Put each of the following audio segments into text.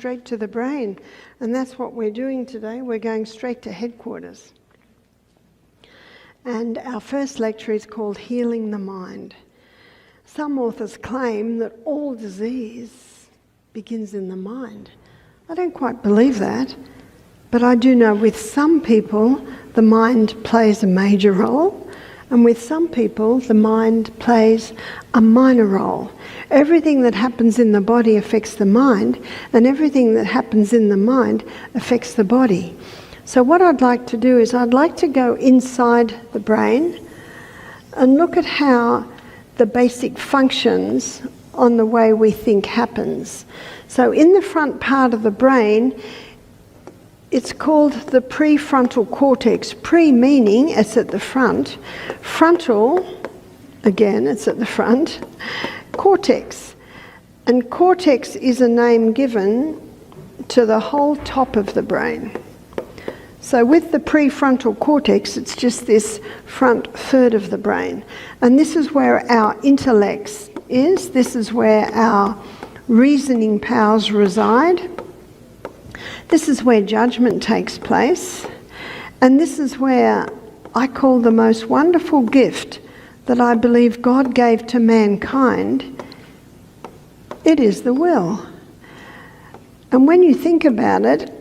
straight to the brain. And that's what we're doing today. We're going straight to headquarters. And our first lecture is called Healing the Mind. Some authors claim that all disease begins in the mind. I don't quite believe that, but I do know with some people the mind plays a major role, and with some people the mind plays a minor role. Everything that happens in the body affects the mind, and everything that happens in the mind affects the body. So what I'd like to do is I'd like to go inside the brain and look at how the basic functions on the way we think happens. So in the front part of the brain, it's called the prefrontal cortex. Pre meaning it's at the front. Frontal, again, it's at the front. Cortex. And cortex is a name given to the whole top of the brain. So with the prefrontal cortex, it's just this front third of the brain. And this is where our intellect is. This is where our reasoning powers reside. This is where judgment takes place. And this is where I call the most wonderful gift that I believe God gave to mankind. It is the will. And when you think about it,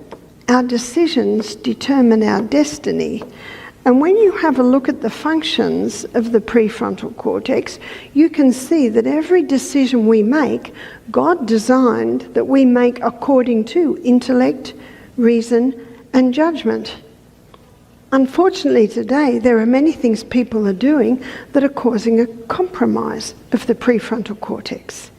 our decisions determine our destiny. And when you have a look at the functions of the prefrontal cortex, you can see that every decision we make, God designed that we make according to intellect, reason, and judgment. Unfortunately today, there are many things people are doing that are causing a compromise of the prefrontal cortex.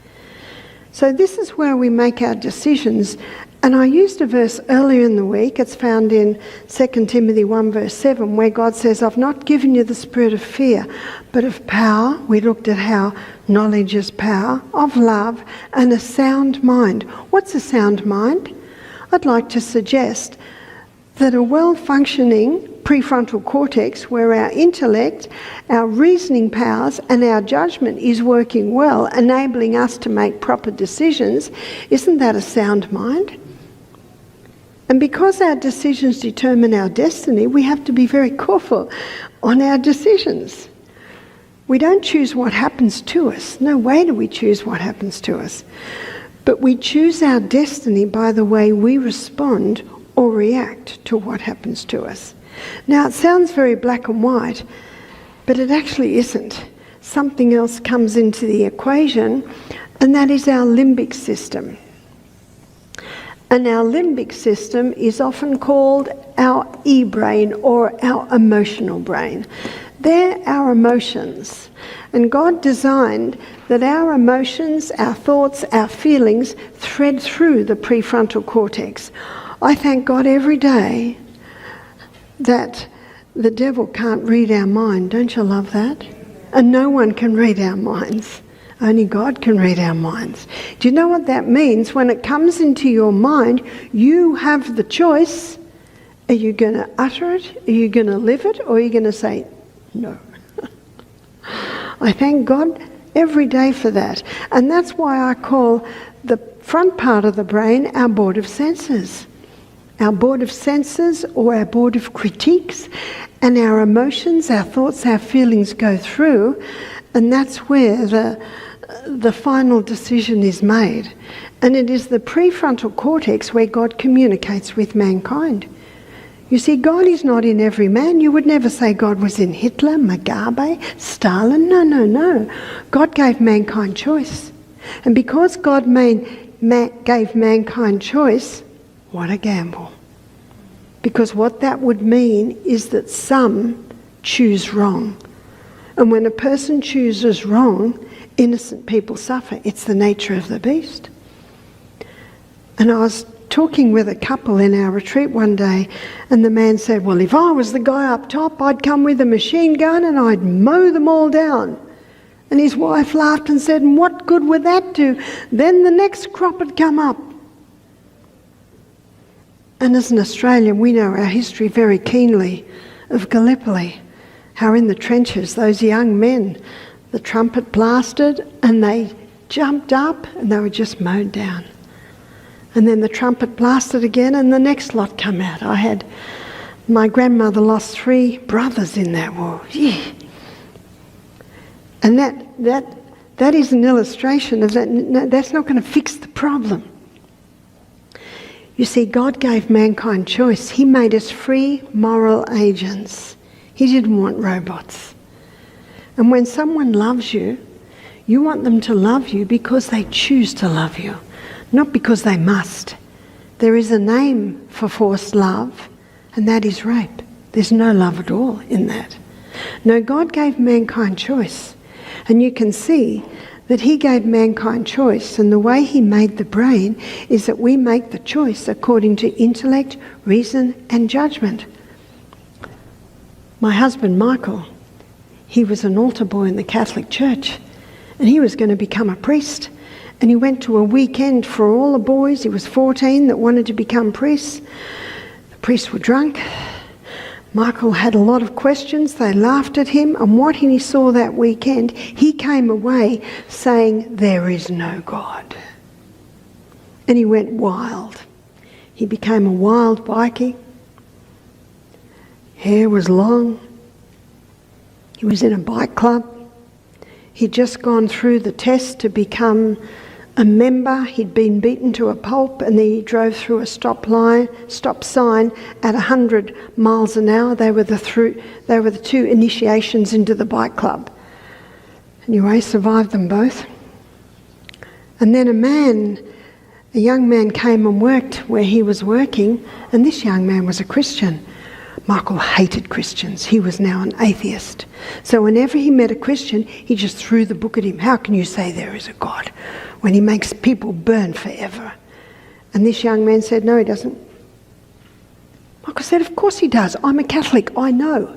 So this is where we make our decisions. And I used a verse earlier in the week, it's found in 2 Timothy 1 verse 7, where God says, I've not given you the spirit of fear, but of power. We looked at how knowledge is power, of love, and a sound mind. What's a sound mind? I'd like to suggest that a well-functioning prefrontal cortex, where our intellect, our reasoning powers, and our judgment is working well, enabling us to make proper decisions, isn't that a sound mind? And because our decisions determine our destiny, we have to be very careful on our decisions. We don't choose what happens to us. No way do we choose what happens to us. But we choose our destiny by the way we respond or react to what happens to us. Now, it sounds very black and white, but it actually isn't. Something else comes into the equation, and that is our limbic system. And our limbic system is often called our e-brain or our emotional brain. They're our emotions. And God designed that our emotions, our thoughts, our feelings thread through the prefrontal cortex. I thank God every day that the devil can't read our mind. Don't you love that? And no one can read our minds. Only God can read our minds. Do you know what that means? When it comes into your mind, you have the choice. Are you going to utter it? Are you going to live it? Or are you going to say no? I thank God every day for that. And that's why I call the front part of the brain our board of senses. Our board of senses, or our board of critiques, and our emotions, our thoughts, our feelings go through, and that's where the final decision is made. And it is the prefrontal cortex where God communicates with mankind. You see, God is not in every man. You would never say God was in Hitler, Mugabe, Stalin. No. God gave mankind choice. And because God gave mankind choice, what a gamble. Because what that would mean is that some choose wrong. And when a person chooses wrong, innocent people suffer. It's the nature of the beast. And I was talking with a couple in our retreat one day, and the man said, well, if I was the guy up top, I'd come with a machine gun and I'd mow them all down. And his wife laughed and said, and what good would that do? Then the next crop would come up. And as an Australian, we know our history very keenly of Gallipoli, how in the trenches, those young men, the trumpet blasted and they jumped up and they were just mowed down. And then the trumpet blasted again and the next lot come out. My grandmother lost 3 brothers in that war. Yeah. And that is an illustration of that. No, that's not going to fix the problem. You see, God gave mankind choice. He made us free moral agents. He didn't want robots. And when someone loves you, you want them to love you because they choose to love you, not because they must. There is a name for forced love, and that is rape. There's no love at all in that. No, God gave mankind choice. And you can see that he gave mankind choice, and the way he made the brain is that we make the choice according to intellect, reason and judgment. My husband Michael, he was an altar boy in the Catholic Church, and he was going to become a priest. And he went to a weekend for all the boys, he was 14, that wanted to become priests. The priests were drunk. Michael had a lot of questions. They laughed at him, and what he saw that weekend, he came away saying, there is no God. And he went wild. He became a wild bikie. Hair was long. He was in a bike club. He'd just gone through the test to become a member. He'd been beaten to a pulp, and then he drove through a stop sign at 100 miles an hour. They were the 2 initiations into the bike club. Anyway, survived them both. And then a young man came and worked where he was working, and this young man was a Christian. Michael hated Christians. He was now an atheist. So whenever he met a Christian, he just threw the book at him. How can you say there is a God when he makes people burn forever? And this young man said, no, he doesn't. Michael said, of course he does. I'm a Catholic, I know.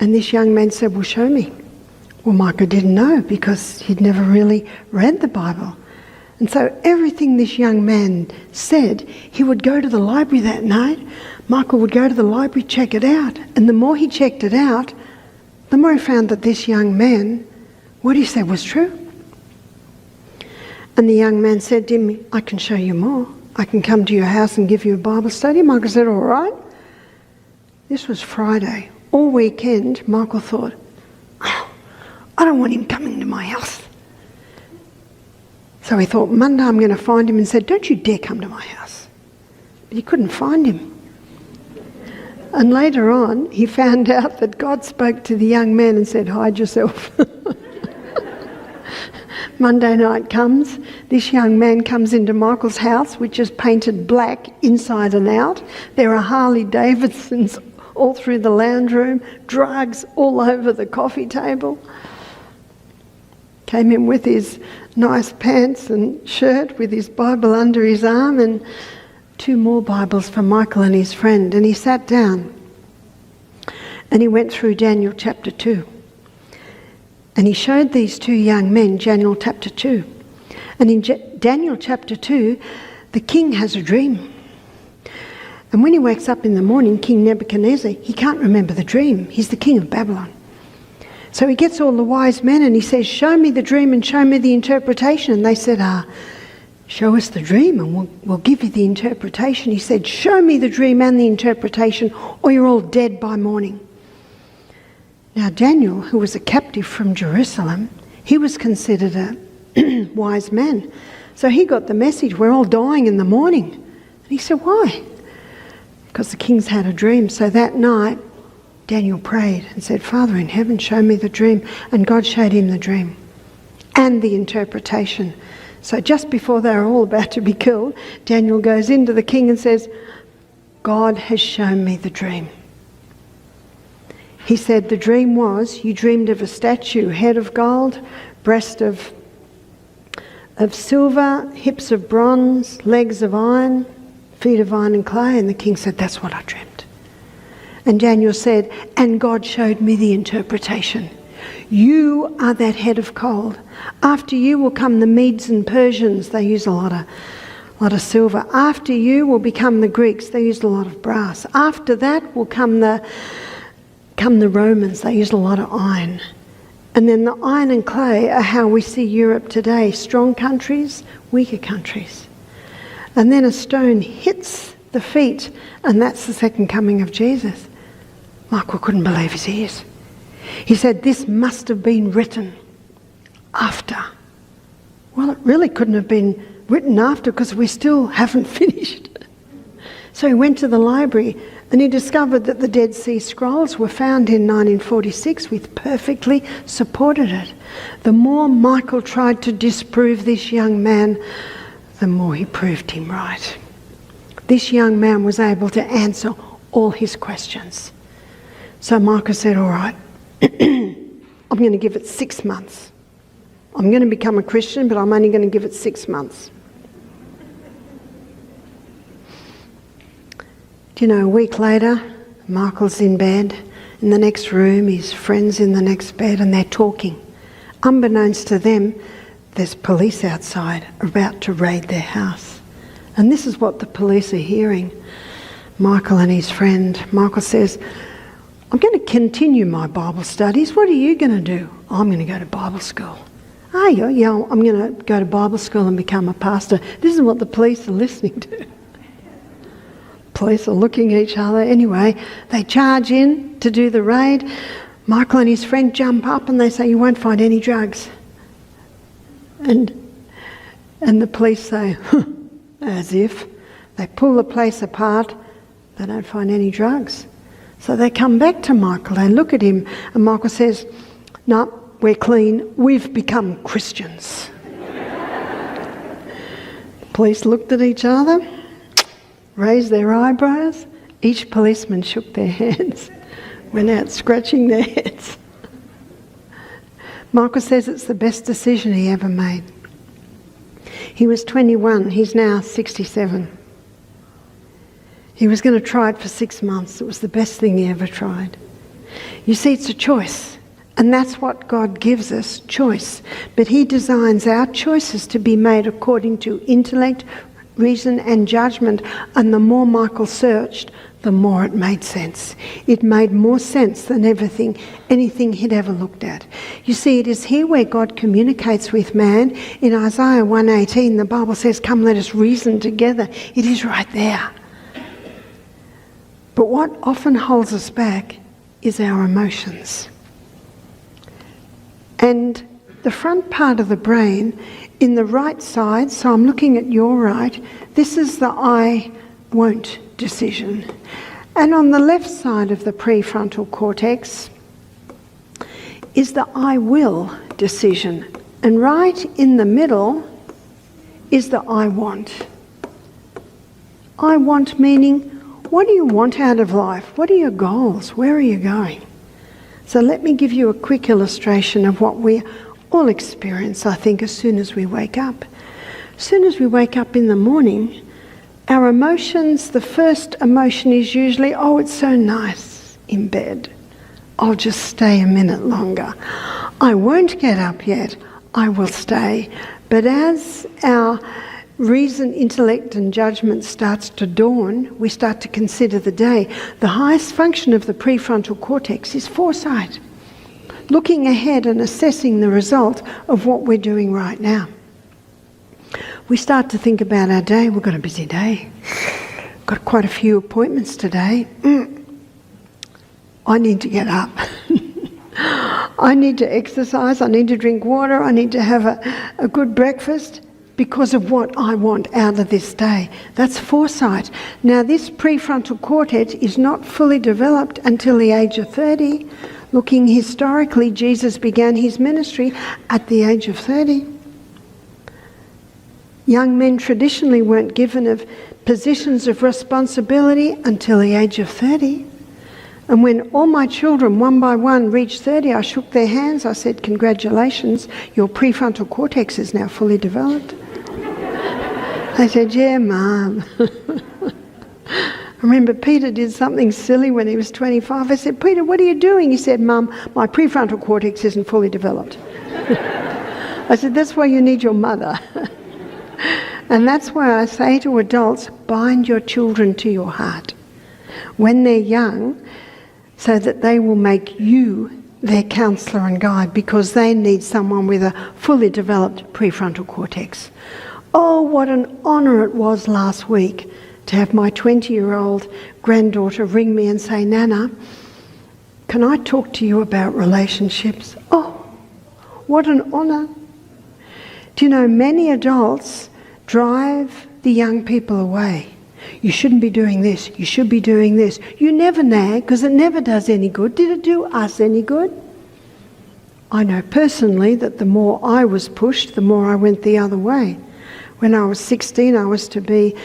And this young man said, well, show me. Well, Michael didn't know because he'd never really read the Bible. And so everything this young man said, he would go to the library that night. Michael would go to the library, check it out. And the more he checked it out, the more he found that this young man, what he said was true. And the young man said to him, I can show you more. I can come to your house and give you a Bible study. Michael said, all right. This was Friday. All weekend, Michael thought, oh, I don't want him coming to my house. So he thought, Monday I'm going to find him, and said, don't you dare come to my house. But he couldn't find him. And later on, he found out that God spoke to the young man and said, hide yourself. Monday night comes, this young man comes into Michael's house, which is painted black inside and out. There are Harley Davidsons all through the lounge room, drugs all over the coffee table. Came in with his nice pants and shirt with his Bible under his arm, and 2 more Bibles for Michael and his friend. And he sat down and he went through Daniel chapter 2. And he showed these 2 young men Daniel chapter 2. And in Daniel chapter 2, the king has a dream. And when he wakes up in the morning, King Nebuchadnezzar, he can't remember the dream. He's the king of Babylon. So he gets all the wise men and he says, show me the dream and show me the interpretation. And they said, show us the dream and we'll give you the interpretation. He said, show me the dream and the interpretation or you're all dead by morning. Now Daniel, who was a captive from Jerusalem, he was considered a wise man. So he got the message, we're all dying in the morning. And he said, why? Because the king's had a dream. So that night, Daniel prayed and said, Father in heaven, show me the dream. And God showed him the dream and the interpretation. So just before they were all about to be killed, Daniel goes into the king and says, God has shown me the dream. He said, the dream was, you dreamed of a statue, head of gold, breast of silver, hips of bronze, legs of iron, feet of iron and clay. And the king said, that's what I dreamed. And Daniel said, and God showed me the interpretation. You are that head of gold. After you will come the Medes and Persians. They use a lot of silver. After you will become the Greeks. They used a lot of brass. After that will come the Romans. They used a lot of iron. And then the iron and clay are how we see Europe today. Strong countries, weaker countries. And then a stone hits the feet, and that's the second coming of Jesus. Michael couldn't believe his ears. He said, this must have been written after. Well, it really couldn't have been written after because we still haven't finished. So he went to the library and he discovered that the Dead Sea Scrolls were found in 1946, which perfectly supported it. The more Michael tried to disprove this young man, the more he proved him right. This young man was able to answer all his questions. So Michael said, all right, I'm going to give it 6 months. I'm going to become a Christian, but I'm only going to give it 6 months. Do you know, a week later, Michael's in bed. In the next room, his friend's in the next bed, and they're talking. Unbeknownst to them, there's police outside about to raid their house. And this is what the police are hearing. Michael and his friend. Michael says, I'm going to continue my Bible studies. What are you going to do? I'm going to go to Bible school. Oh, yeah, I'm going to go to Bible school and become a pastor. This is what the police are listening to. Police are looking at each other. Anyway, they charge in to do the raid. Michael and his friend jump up and they say, you won't find any drugs. And the police say, as if. They pull the place apart. They don't find any drugs. So they come back to Michael. They look at him and Michael says, no, we're clean. We've become Christians. Police looked at each other, raised their eyebrows. Each policeman shook their hands, went out scratching their heads. Michael says it's the best decision he ever made. He was 21, he's now 67. He was going to try it for 6 months. It was the best thing he ever tried. You see, it's a choice. And that's what God gives us, choice. But he designs our choices to be made according to intellect, reason and judgment. And the more Michael searched, the more it made sense. It made more sense than anything he'd ever looked at. You see, it is here where God communicates with man. In Isaiah 1:18, the Bible says, come, let us reason together. It is right there. But what often holds us back is our emotions. And the front part of the brain, in the right side, so I'm looking at your right, this is the I won't decision. And on the left side of the prefrontal cortex is the I will decision. And right in the middle is the I want. I want meaning, what do you want out of life? What are your goals? Where are you going? So let me give you a quick illustration of what we all experience, I think, as soon as we wake up. As soon as we wake up in the morning, our emotions, the first emotion is usually, oh, it's so nice in bed. I'll just stay a minute longer. I won't get up yet. I will stay. But as our reason, intellect and judgment starts to dawn, we start to consider the day. The highest function of the prefrontal cortex is foresight, looking ahead and assessing the result of what we're doing right now. We start to think about our day. We've got a busy day. Got quite a few appointments today. I need to get up. I need to exercise. I need to drink water. I need to have a good breakfast because of what I want out of this day. That's foresight. Now, this prefrontal cortex is not fully developed until the age of 30. Looking historically, Jesus began his ministry at the age of 30. Young men traditionally weren't given of positions of responsibility until the age of 30. And when all my children, one by one, reached 30, I shook their hands. I said, congratulations, your prefrontal cortex is now fully developed. They said, yeah, Mum. I remember Peter did something silly when he was 25. I said, Peter, what are you doing? He said, Mum, my prefrontal cortex isn't fully developed. I said, that's why you need your mother. And that's why I say to adults, bind your children to your heart when they're young, so that they will make you their counsellor and guide, because they need someone with a fully developed prefrontal cortex. Oh, what an honour it was last week to have my 20-year-old granddaughter ring me and say, Nana, can I talk to you about relationships? Oh, what an honour. Do you know, many adults drive the young people away. You shouldn't be doing this. You should be doing this. You never nag because it never does any good. Did it do us any good? I know personally that the more I was pushed, the more I went the other way. When I was 16, I was to be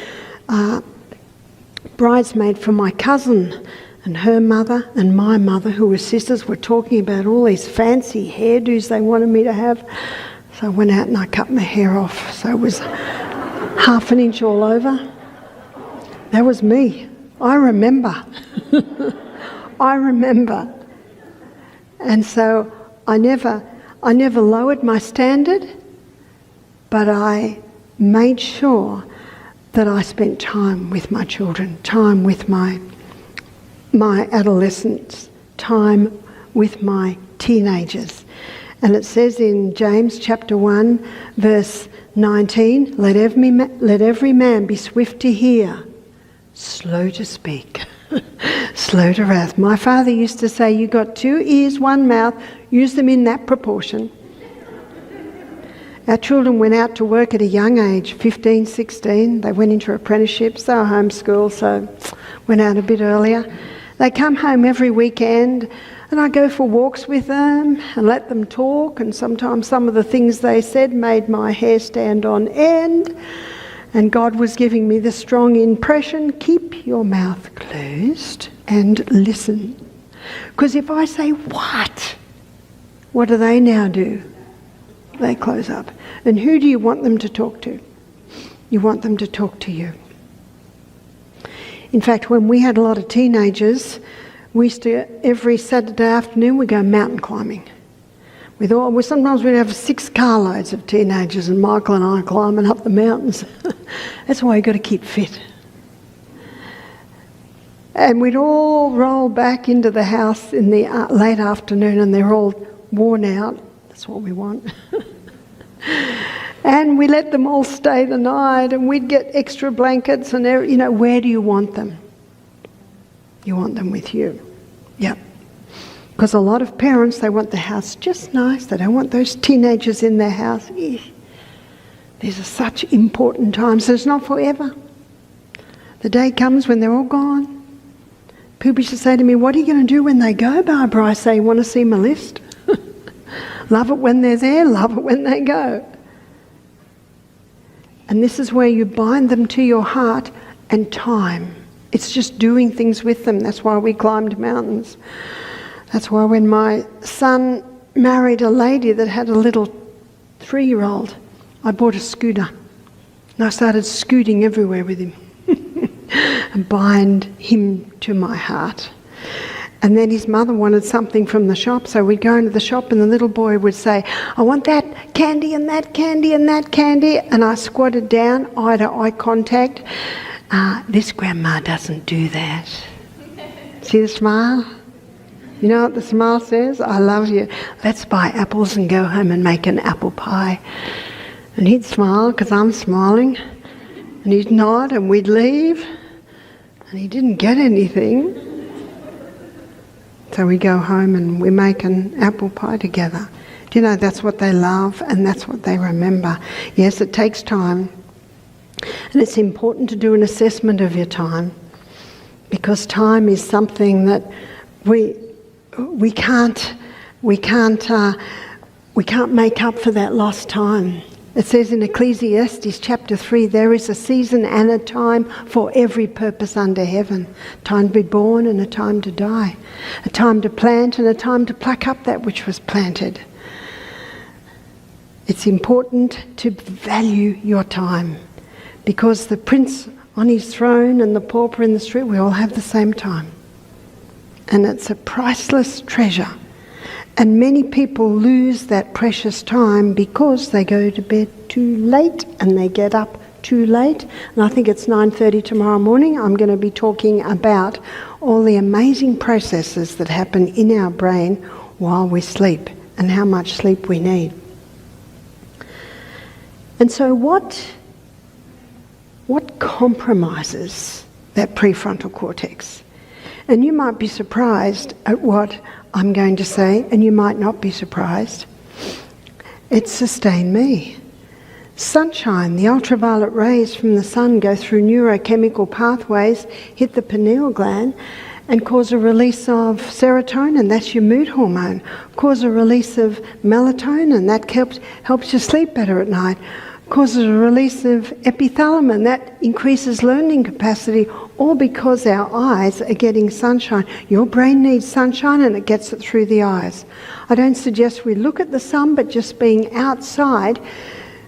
bridesmaid for my cousin, and her mother and my mother, who were sisters, were talking about all these fancy hairdos they wanted me to have. So I went out and I cut my hair off. So it was half an inch all over. That was me. I remember. I remember. And so I never lowered my standard, but I made sure that I spent time with my children, time with my adolescents, time with my teenagers. And it says in James chapter 1, verse 19, let every man be swift to hear, slow to speak, slow to wrath. My father used to say, you got 2 ears, 1 mouth, use them in that proportion. Our children went out to work at a young age, 15, 16. They went into apprenticeships. They were homeschooled, so went out a bit earlier. They come home every weekend, and I go for walks with them and let them talk, and sometimes some of the things they said made my hair stand on end, and God was giving me the strong impression, keep your mouth closed and listen. Because if I say, what do they now do? They close up. And who do you want them to talk to? You want them to talk to you. In fact, when we had a lot of teenagers, we used to, every Saturday afternoon, we'd go mountain climbing. Sometimes we'd have 6 carloads of teenagers, and Michael and I climbing up the mountains. That's why you've got to keep fit. And we'd all roll back into the house in the late afternoon, and they're all worn out. That's what we want. And we let them all stay the night, and we'd get extra blankets and, where do you want them? You want them with you. Yep. Because a lot of parents, they want the house just nice. They don't want those teenagers in their house. These are such important times. It's not forever. The day comes when they're all gone. People used to say to me, what are you going to do when they go, Barbara? I say, you want to see my list? Love it when they're there, love it when they go. And this is where you bind them to your heart and time. It's just doing things with them. That's why we climbed mountains. That's why when my son married a lady that had a little 3-year-old, I bought a scooter. And I started scooting everywhere with him and bind him to my heart. And then his mother wanted something from the shop, so we'd go into the shop and the little boy would say, I want that candy and that candy and that candy. And I squatted down, eye to eye contact. This grandma doesn't do that. See the smile? You know what the smile says? I love you. Let's buy apples and go home and make an apple pie. And he'd smile because I'm smiling. And he'd nod and we'd leave. And he didn't get anything. So we go home and we make an apple pie together. Do you know, that's what they love and that's what they remember. Yes, it takes time. And it's important to do an assessment of your time, because time is something that we can't make up for that lost time. It says in Ecclesiastes chapter 3, there is a season and a time for every purpose under heaven. Time to be born and a time to die. A time to plant and a time to pluck up that which was planted. It's important to value your time, because the prince on his throne and the pauper in the street, we all have the same time. And it's a priceless treasure. And many people lose that precious time because they go to bed too late and they get up too late. And I think it's 9:30 tomorrow morning. I'm going to be talking about all the amazing processes that happen in our brain while we sleep and how much sleep we need. And so what what compromises that prefrontal cortex? And you might be surprised at what I'm going to say, and you might not be surprised. It's sustain me. Sunshine, the ultraviolet rays from the sun go through neurochemical pathways, hit the pineal gland, and cause a release of serotonin, that's your mood hormone, cause a release of melatonin, that helps you sleep better at night, causes a release of epithalamin, that increases learning capacity, all because our eyes are getting sunshine. Your brain needs sunshine and it gets it through the eyes. I don't suggest we look at the sun, but just being outside,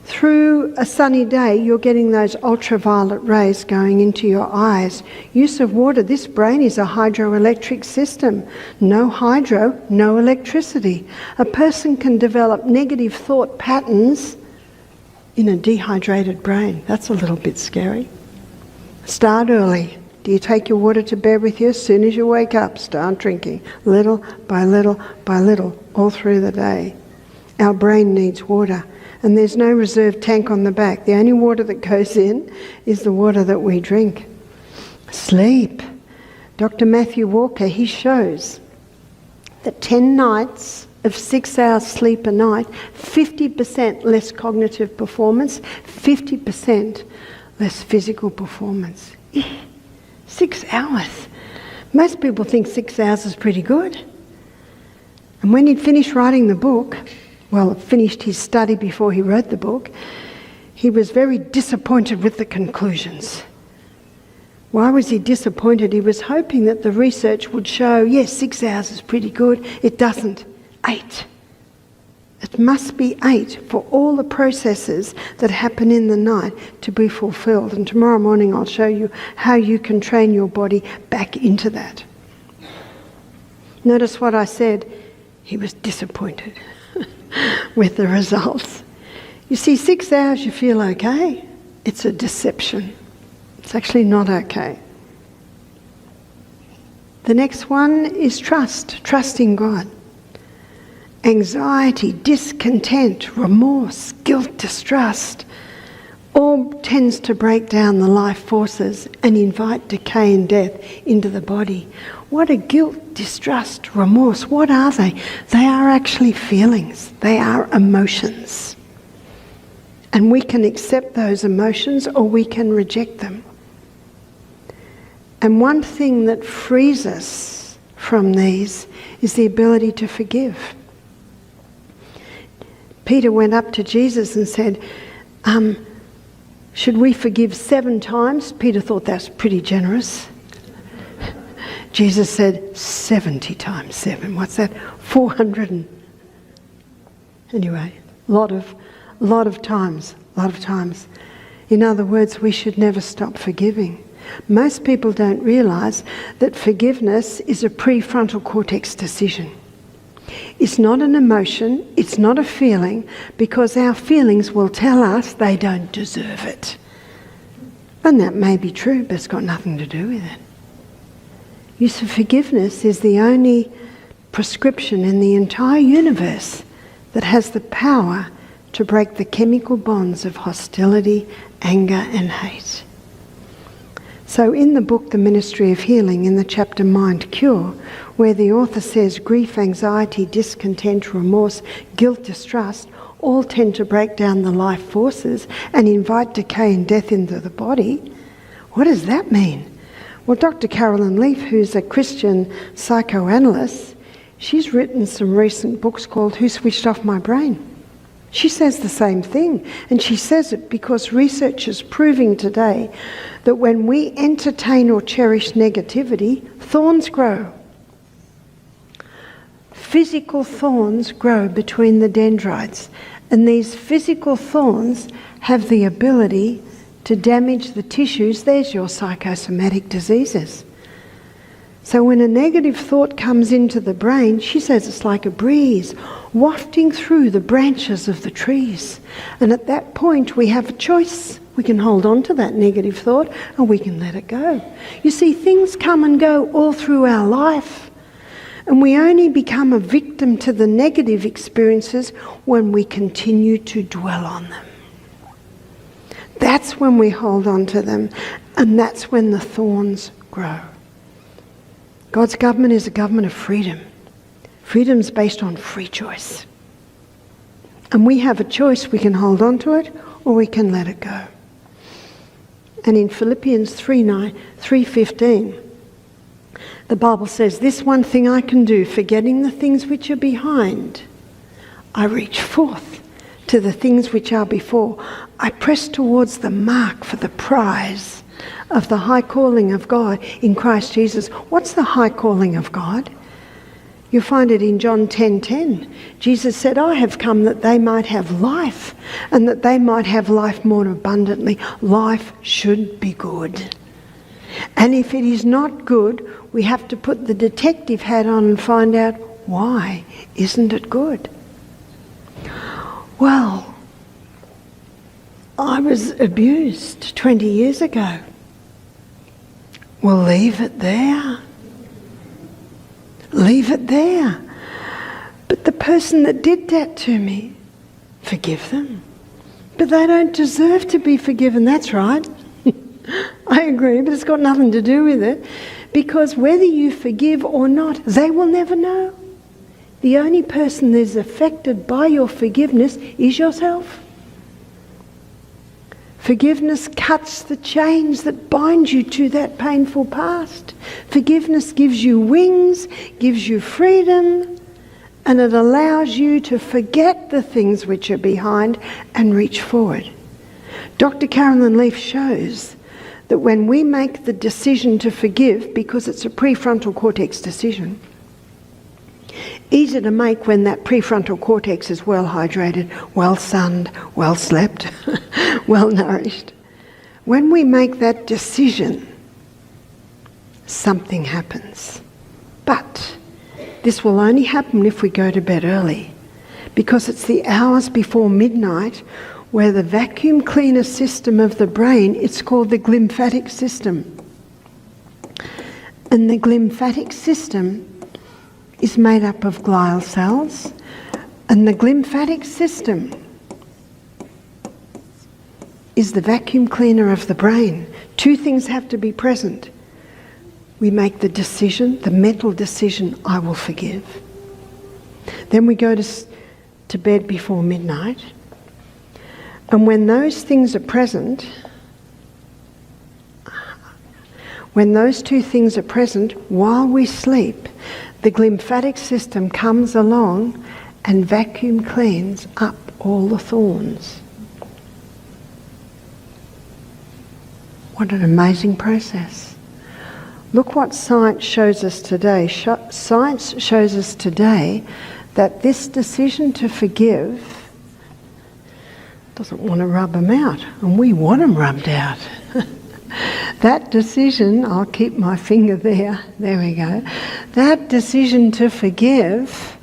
through a sunny day, you're getting those ultraviolet rays going into your eyes. Use of water. This brain is a hydroelectric system. No hydro, no electricity. A person can develop negative thought patterns in a dehydrated brain. That's a little bit scary. Start early. Do you take your water to bed with you? As soon as you wake up, start drinking. Little by little by little, all through the day. Our brain needs water. And there's no reserve tank on the back. The only water that goes in is the water that we drink. Sleep. Dr. Matthew Walker, he shows that 10 nights of 6 hours sleep a night, 50% less cognitive performance, 50% less physical performance. 6 hours. Most people think 6 hours is pretty good. And when he'd finished writing the book, finished his study before he wrote the book, he was very disappointed with the conclusions. Why was he disappointed? He was hoping that the research would show, yes, 6 hours is pretty good. It doesn't. 8. It must be 8 for all the processes that happen in the night to be fulfilled. And tomorrow morning I'll show you how you can train your body back into that. Notice what I said. He was disappointed with the results. You see, 6 hours you feel okay. It's a deception. It's actually not okay. The next one is trust. Trust in God. Anxiety, discontent, remorse, guilt, distrust, all tends to break down the life forces and invite decay and death into the body. What are guilt, distrust, remorse? What are they? They are actually feelings. They are emotions. And we can accept those emotions or we can reject them. And one thing that frees us from these is the ability to forgive. Peter went up to Jesus and said, should we forgive 7 times? Peter thought that's pretty generous. Jesus said 70 times 7. What's that? 400 Anyway, a lot of times. In other words, we should never stop forgiving. Most people don't realise that forgiveness is a prefrontal cortex decision. It's not an emotion, it's not a feeling, because our feelings will tell us they don't deserve it. And that may be true, but it's got nothing to do with it. Use of forgiveness is the only prescription in the entire universe that has the power to break the chemical bonds of hostility, anger and hate. So in the book The Ministry of Healing, in the chapter Mind Cure, where the author says grief, anxiety, discontent, remorse, guilt, distrust all tend to break down the life forces and invite decay and death into the body, what does that mean? Well, Dr. Carolyn Leaf, who's a Christian psychoanalyst, she's written some recent books called Who Switched Off My Brain? She says the same thing, and she says it because research is proving today that when we entertain or cherish negativity, thorns grow. Physical thorns grow between the dendrites, and these physical thorns have the ability to damage the tissues. There's your psychosomatic diseases. So when a negative thought comes into the brain, she says it's like a breeze wafting through the branches of the trees. And at that point we have a choice. We can hold on to that negative thought or we can let it go. You see, things come and go all through our life. And we only become a victim to the negative experiences when we continue to dwell on them. That's when we hold on to them, and that's when the thorns grow. God's government is a government of freedom. Freedom's based on free choice. And we have a choice. We can hold on to it or we can let it go. And in Philippians 3:15, the Bible says, "This one thing I can do, forgetting the things which are behind, I reach forth to the things which are before. I press towards the mark for the prize of the high calling of God in Christ Jesus." What's the high calling of God? You find it in John 10:10. Jesus said, "I have come that they might have life, and that they might have life more abundantly." Life should be good. And if it is not good, we have to put the detective hat on and find out, why isn't it good? Well, I was abused 20 years ago. Well, leave it there. Leave it there. But the person that did that to me, forgive them. But they don't deserve to be forgiven. That's right. I agree, but it's got nothing to do with it. Because whether you forgive or not, they will never know. The only person that is affected by your forgiveness is yourself. Forgiveness cuts the chains that bind you to that painful past. Forgiveness gives you wings, gives you freedom, and it allows you to forget the things which are behind and reach forward. Dr. Carolyn Leaf shows that when we make the decision to forgive, because it's a prefrontal cortex decision, easy to make when that prefrontal cortex is well hydrated, well sunned, well slept, well nourished. When we make that decision, something happens. But this will only happen if we go to bed early, because it's the hours before midnight where the vacuum cleaner system of the brain, it's called the glymphatic system. And the glymphatic system is made up of glial cells, and the glymphatic system is the vacuum cleaner of the brain. Two things have to be present. We make the decision, the mental decision, I will forgive. Then we go to bed before midnight. And when those things are present, when those two things are present while we sleep, the glymphatic system comes along and vacuum cleans up all the thorns. What an amazing process. Look what science shows us today. Science shows us today that this decision to forgive doesn't want to rub them out, and we want them rubbed out. That decision, I'll keep my finger there we go. That decision to forgive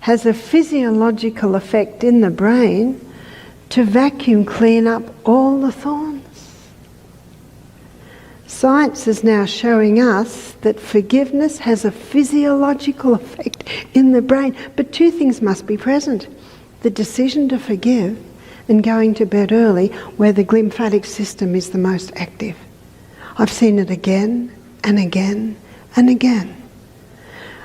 has a physiological effect in the brain to vacuum clean up all the thorns. Science is now showing us that forgiveness has a physiological effect in the brain, but two things must be present. The decision to forgive and going to bed early where the glymphatic system is the most active. I've seen it again and again and again.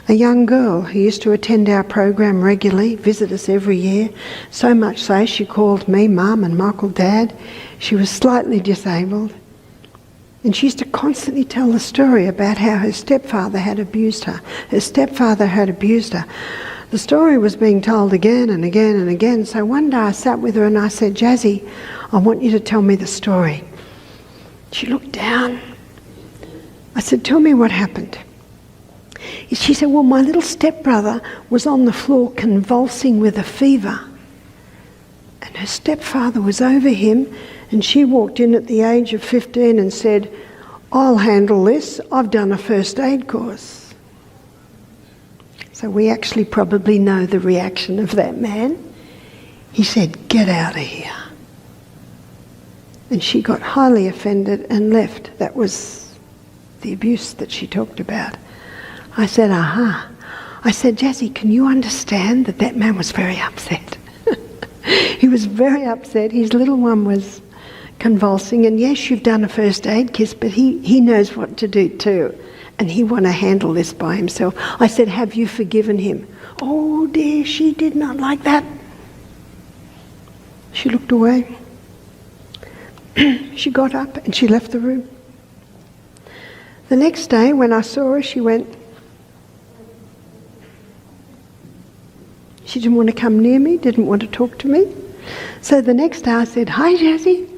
A young girl who used to attend our program regularly, visit us every year, so much so she called me Mum and Michael Dad. She was slightly disabled. And she used to constantly tell the story about how her stepfather had abused her. Her stepfather had abused her. The story was being told again and again and again. So one day I sat with her and I said, "Jazzy, I want you to tell me the story." She looked down. I said, "Tell me what happened." She said, "Well, my little stepbrother was on the floor convulsing with a fever. And her stepfather was over him, and she walked in at the age of 15 and said, 'I'll handle this. I've done a first aid course.'" So we actually probably know the reaction of that man. He said, "Get out of here." And she got highly offended and left. That was the abuse that she talked about. I said, "Aha." I said, "Jazzy, can you understand that that man was very upset?" He was very upset. His little one was convulsing, and yes, you've done a first aid kiss, but he knows what to do too, and he want to handle this by himself. I said, have you forgiven him? Oh dear, she did not like that. She looked away. She got up and she left the room. The next day when I saw her, she went. She didn't want to come near me, didn't want to talk to me. So the next day I said, hi Jazzy.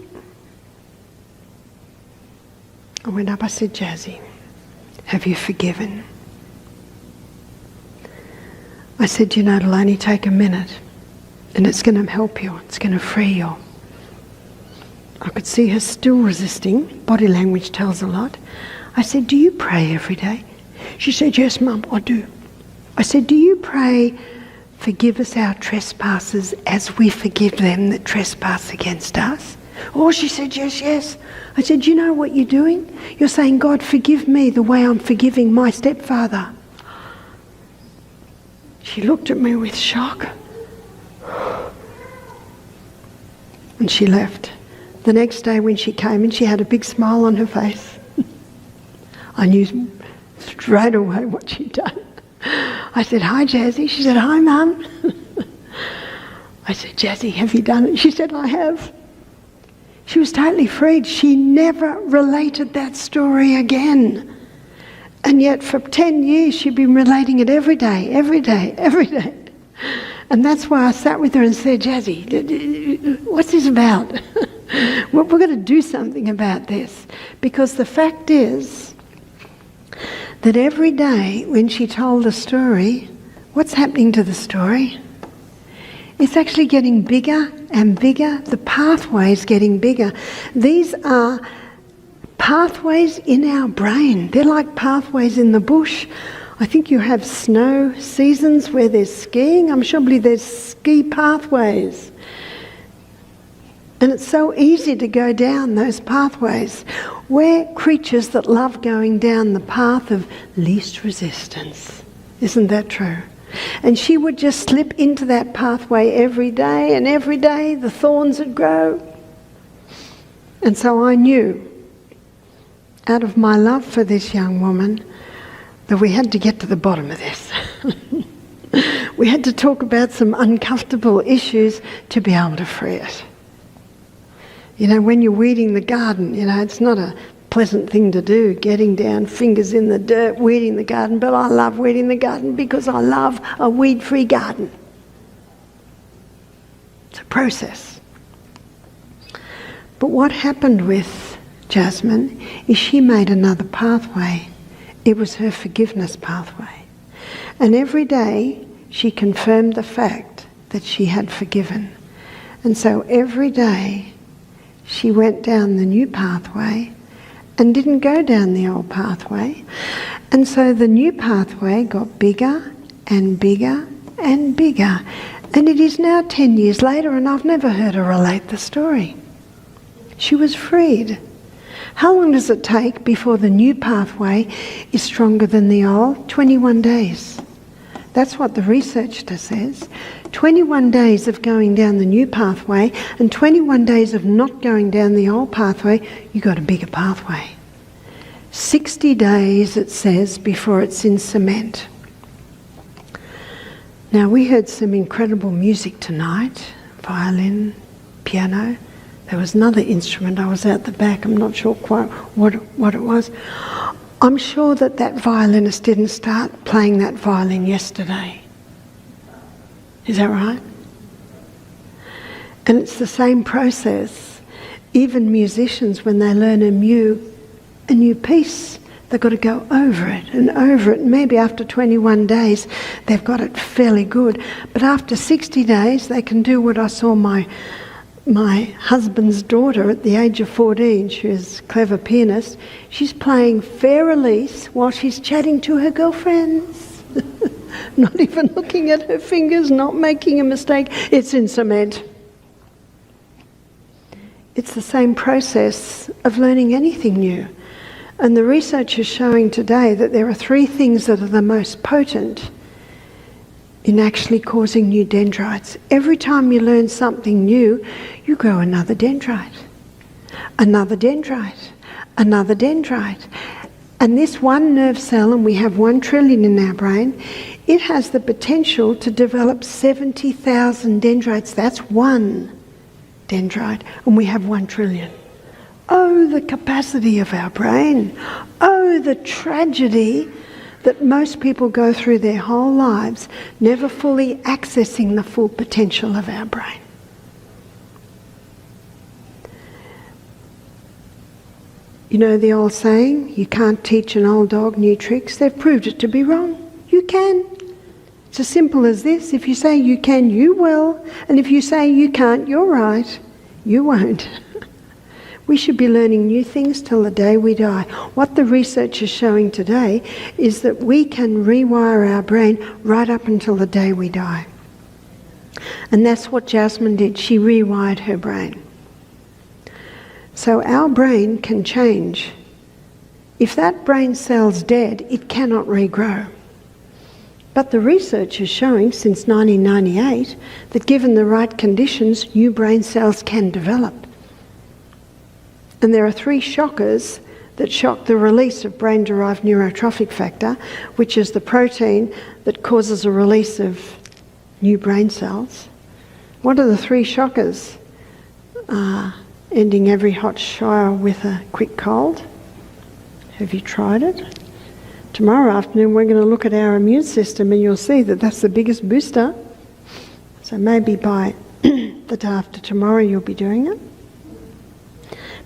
I went up, I said, Jazzy, have you forgiven? I said, you know, it'll only take a minute and it's going to help you, it's going to free you. I could see her still resisting. Body language tells a lot. I said, do you pray every day? She said, yes, Mum, I do. I said, do you pray, forgive us our trespasses as we forgive them that trespass against us? Oh, she said, yes, yes. I said, do you know what you're doing? You're saying, God, forgive me the way I'm forgiving my stepfather. She looked at me with shock. And she left. The next day when she came in, she had a big smile on her face. I knew straight away what she'd done. I said, hi, Jazzy. She said, hi, Mum. I said, Jazzy, have you done it? She said, I have. She was totally freed. She never related that story again. And yet for 10 years, she'd been relating it every day, every day, every day. And that's why I sat with her and said, Jazzy, what's this about? We're going to do something about this. Because the fact is that every day when she told a story, what's happening to the story? It's actually getting bigger and bigger. The pathway's getting bigger. These are pathways in our brain. They're like pathways in the bush. I think you have snow seasons where there's skiing. I'm sure there's ski pathways. And it's so easy to go down those pathways. We're creatures that love going down the path of least resistance. Isn't that true? And she would just slip into that pathway every day, and every day the thorns would grow. And so I knew, out of my love for this young woman, that we had to get to the bottom of this. We had to talk about some uncomfortable issues to be able to free it. You know, when you're weeding the garden, you know, it's not a pleasant thing to do, getting down, fingers in the dirt, weeding the garden, but I love weeding the garden because I love a weed-free garden. It's a process. But what happened with Jasmine is she made another pathway. It was her forgiveness pathway. And every day she confirmed the fact that she had forgiven. And so every day she went down the new pathway and didn't go down the old pathway. And so the new pathway got bigger and bigger and bigger. And it is now 10 years later and I've never heard her relate the story. She was freed. How long does it take before the new pathway is stronger than the old? 21 days. That's what the researcher says. 21 days of going down the new pathway and 21 days of not going down the old pathway, you got a bigger pathway. 60 days, it says, before it's in cement. Now, we heard some incredible music tonight, violin, piano. There was another instrument. I was out the back. I'm not sure quite what it was. I'm sure that violinist didn't start playing that violin yesterday. Is that right? And it's the same process. Even musicians, when they learn a new piece, they've got to go over it and over it. Maybe after 21 days, they've got it fairly good. But after 60 days, they can do what I saw my husband's daughter at the age of 14. She was a clever pianist. She's playing Fair Elise while she's chatting to her girlfriends. Not even looking at her fingers, not making a mistake. It's in cement. It's the same process of learning anything new. And the research is showing today that there are 3 things that are the most potent in actually causing new dendrites. Every time you learn something new, you grow another dendrite. another dendrite, another dendrite. And this one nerve cell, and we have 1 trillion in our brain, it has the potential to develop 70,000 dendrites. That's one dendrite, and we have 1 trillion. Oh, the capacity of our brain. Oh, the tragedy that most people go through their whole lives, never fully accessing the full potential of our brain. You know the old saying, you can't teach an old dog new tricks. They've proved it to be wrong. You can. It's as simple as this. If you say you can, you will. And if you say you can't, you're right. You won't. We should be learning new things till the day we die. What the research is showing today is that we can rewire our brain right up until the day we die. And that's what Jasmine did. She rewired her brain. So our brain can change. If that brain cell's dead, it cannot regrow. But the research is showing since 1998 that given the right conditions, new brain cells can develop. And there are 3 shockers that shock the release of brain-derived neurotrophic factor, which is the protein that causes a release of new brain cells. What are the 3 shockers? Ending every hot shower with a quick cold. Have you tried it? Tomorrow afternoon we're going to look at our immune system, and you'll see that that's the biggest booster. So maybe by the day after tomorrow you'll be doing it.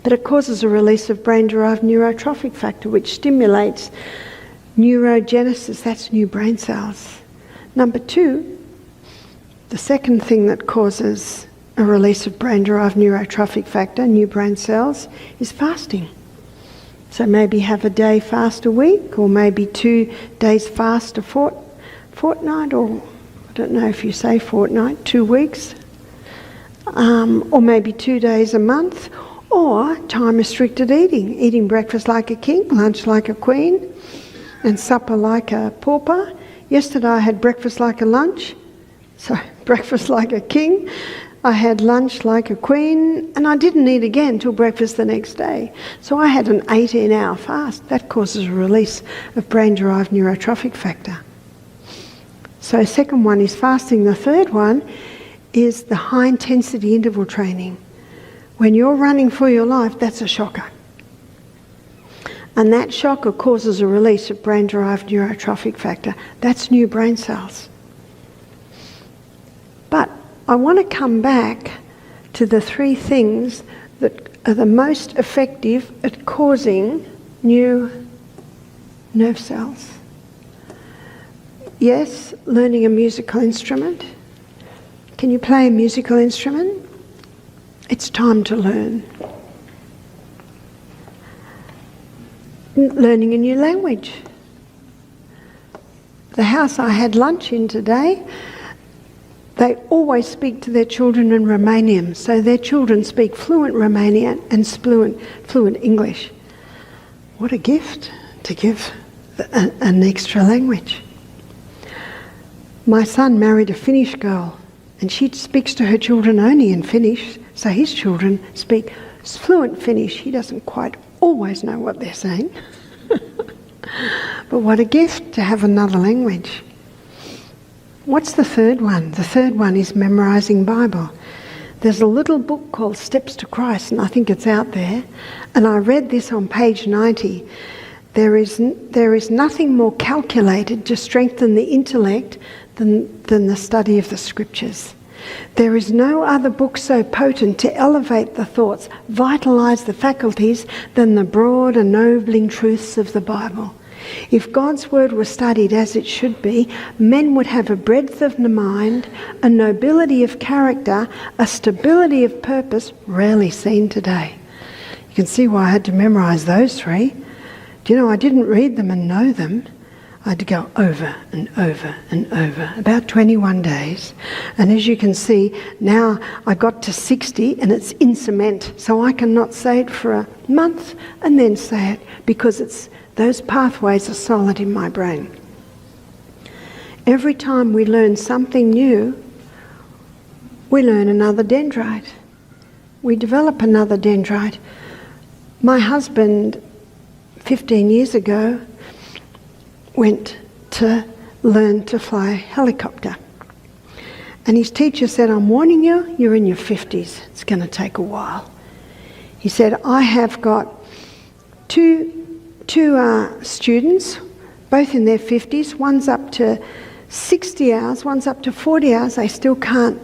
But it causes a release of brain-derived neurotrophic factor, which stimulates neurogenesis. That's new brain cells. Number 2, the second thing that causes a release of brain-derived neurotrophic factor, new brain cells, is fasting. So maybe have a day fast a week, or maybe 2 days fast a fortnight, or I don't know if you say fortnight, 2 weeks, or maybe 2 days a month, or time-restricted eating breakfast like a king, lunch like a queen, and supper like a pauper. Yesterday I had breakfast like a lunch, breakfast like a king. I had lunch like a queen, and I didn't eat again till breakfast the next day. So I had an 18-hour fast. That causes a release of brain-derived neurotrophic factor. So second one is fasting. The third one is the high-intensity interval training. When you're running for your life, that's a shocker. And that shocker causes a release of brain-derived neurotrophic factor. That's new brain cells. But I want to come back to the 3 things that are the most effective at causing new nerve cells. Yes, learning a musical instrument. Can you play a musical instrument? It's time to learn. Learning a new language. The house I had lunch in today, they always speak to their children in Romanian, so their children speak fluent Romanian and fluent English. What a gift to give an extra language. My son married a Finnish girl, and she speaks to her children only in Finnish, so his children speak fluent Finnish. He doesn't quite always know what they're saying. But what a gift to have another language. What's the third one? The third one is memorising Bible. There's a little book called Steps to Christ, and I think it's out there. And I read this on page 90. There is nothing more calculated to strengthen the intellect than the study of the Scriptures. There is no other book so potent to elevate the thoughts, vitalise the faculties, than the broad, ennobling truths of the Bible. If God's word were studied as it should be, men would have a breadth of the mind, a nobility of character, a stability of purpose rarely seen today. You can see why I had to memorise those 3. Do you know, I didn't read them and know them. I had to go over and over and over, about 21 days. And as you can see, now I got to 60 and it's in cement. So I cannot say it for a month and then say it, because those pathways are solid in my brain. Every time we learn something new, we learn another dendrite. We develop another dendrite. My husband, 15 years ago, went to learn to fly a helicopter. And his teacher said, I'm warning you, you're in your 50s. It's going to take a while. He said, I have got two students, both in their 50s. One's up to 60 hours, one's up to 40 hours. They still can't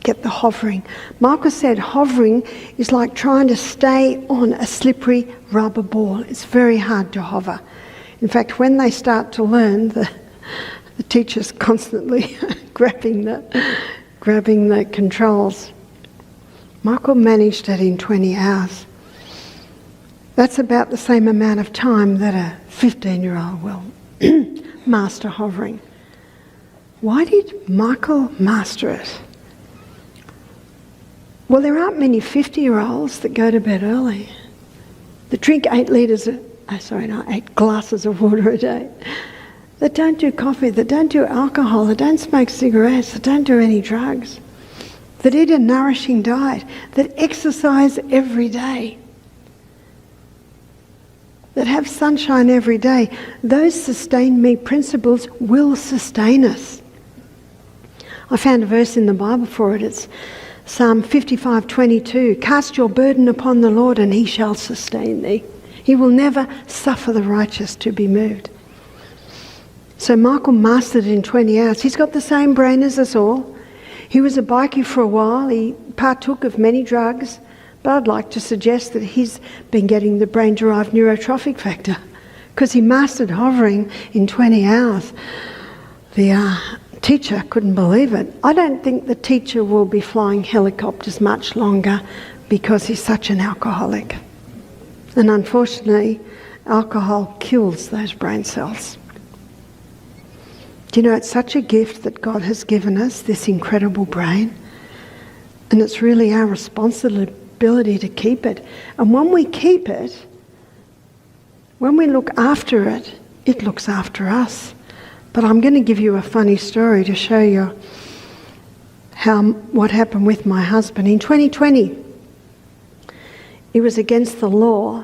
get the hovering. Michael said hovering is like trying to stay on a slippery rubber ball. It's very hard to hover. In fact, when they start to learn, the teacher's constantly grabbing the controls. Michael managed it in 20 hours. That's about the same amount of time that a 15-year-old will master hovering. Why did Michael master it? Well, there aren't many 50-year-olds that go to bed early, that drink 8 glasses of water a day, that don't do coffee, that don't do alcohol, that don't smoke cigarettes, that don't do any drugs, that eat a nourishing diet, that exercise every day, that have sunshine every day. Those sustain me principles will sustain us. I found a verse in the Bible for it. It's Psalm 55:22. Cast your burden upon the Lord and he shall sustain thee. He will never suffer the righteous to be moved. So Michael mastered it in 20 hours. He's got the same brain as us all. He was a bikie for a while. He partook of many drugs. But I'd like to suggest that he's been getting the brain-derived neurotrophic factor because he mastered hovering in 20 hours. The teacher couldn't believe it. I don't think the teacher will be flying helicopters much longer because he's such an alcoholic. And unfortunately, alcohol kills those brain cells. Do you know, it's such a gift that God has given us, this incredible brain. And it's really our responsibility to keep it. And when we keep it, when we look after it, it looks after us. But I'm going to give you a funny story to show you what happened with my husband. In 2020, it was against the law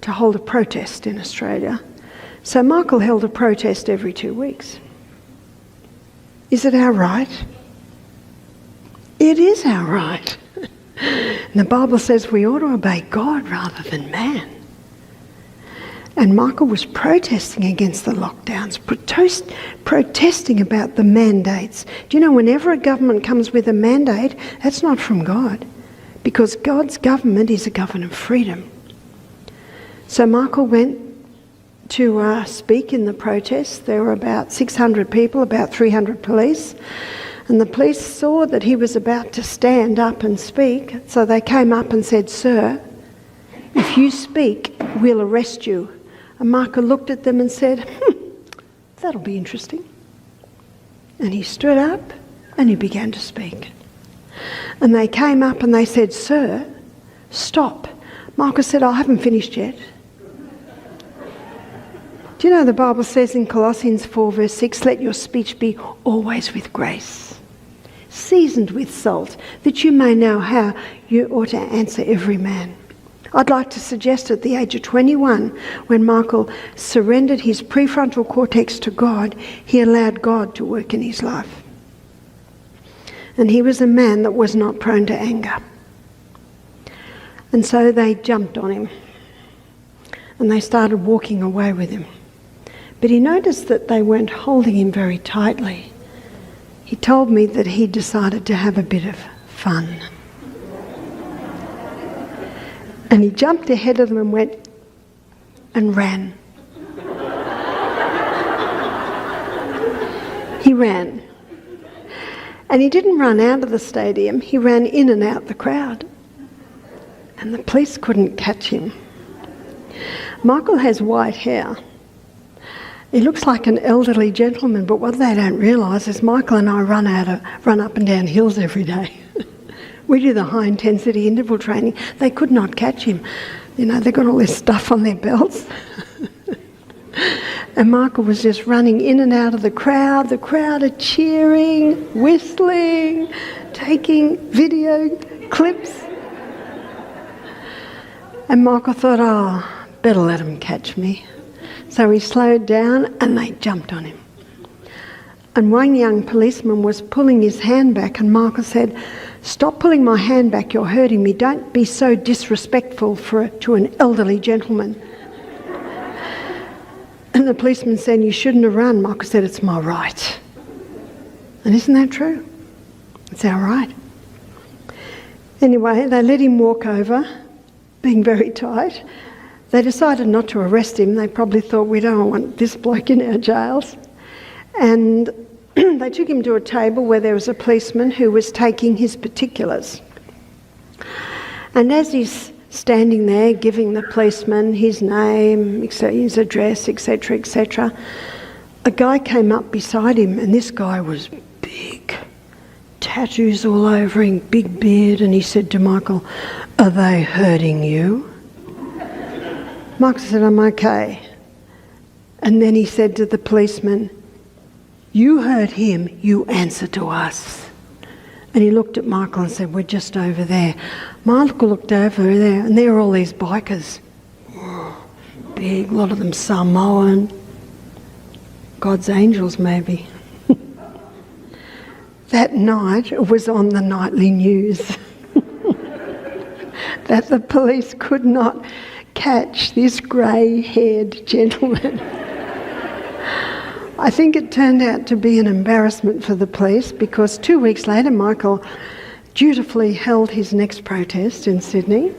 to hold a protest in Australia. So Michael held a protest every 2 weeks. Is it our right? It is our right. And the Bible says we ought to obey God rather than man. And Michael was protesting against the lockdowns, protesting about the mandates. Do you know, whenever a government comes with a mandate, that's not from God, because God's government is a government of freedom. So Michael went to speak in the protest. There were about 600 people, about 300 police. And the police saw that he was about to stand up and speak, so they came up and said, "Sir, if you speak, we'll arrest you." And Michael looked at them and said, "That'll be interesting." And he stood up and he began to speak. And they came up and they said, "Sir, stop." Michael said, "I haven't finished yet." Do you know the Bible says in Colossians 4 verse 6, "Let your speech be always with grace, seasoned with salt, that you may know how you ought to answer every man." I'd like to suggest at the age of 21, when Michael surrendered his prefrontal cortex to God, he allowed God to work in his life. And he was a man that was not prone to anger. And so they jumped on him and they started walking away with him. But he noticed that they weren't holding him very tightly. He told me that he decided to have a bit of fun. And he jumped ahead of them and went and ran. He ran. And he didn't run out of the stadium, he ran in and out the crowd. And the police couldn't catch him. Michael has white hair. He looks like an elderly gentleman, but what they don't realise is Michael and I run up and down hills every day. We do the high intensity interval training. They could not catch him. You know, they've got all this stuff on their belts. And Michael was just running in and out of the crowd. The crowd are cheering, whistling, taking video clips. And Michael thought, oh, better let them catch me. So he slowed down and they jumped on him. And one young policeman was pulling his hand back, and Michael said, "Stop pulling my hand back, you're hurting me. Don't be so disrespectful to an elderly gentleman." And the policeman said, "You shouldn't have run." Michael said, "It's my right." And isn't that true? It's our right. Anyway, they let him walk over, being very tight. They decided not to arrest him. They probably thought, we don't want this bloke in our jails. And they took him to a table where there was a policeman who was taking his particulars. And as he's standing there giving the policeman his name, his address, etc., etc., a guy came up beside him, and this guy was big, tattoos all over him, big beard, and he said to Michael, "Are they hurting you?" Michael said, "I'm okay." And then he said to the policeman, "You heard him, you answer to us." And he looked at Michael and said, "We're just over there." Michael looked over there, and there were all these bikers. Big, a lot of them Samoan. God's angels, maybe. That night, it was on the nightly news that the police could not catch this grey-haired gentleman. I think it turned out to be an embarrassment for the police, because 2 weeks later Michael dutifully held his next protest in Sydney.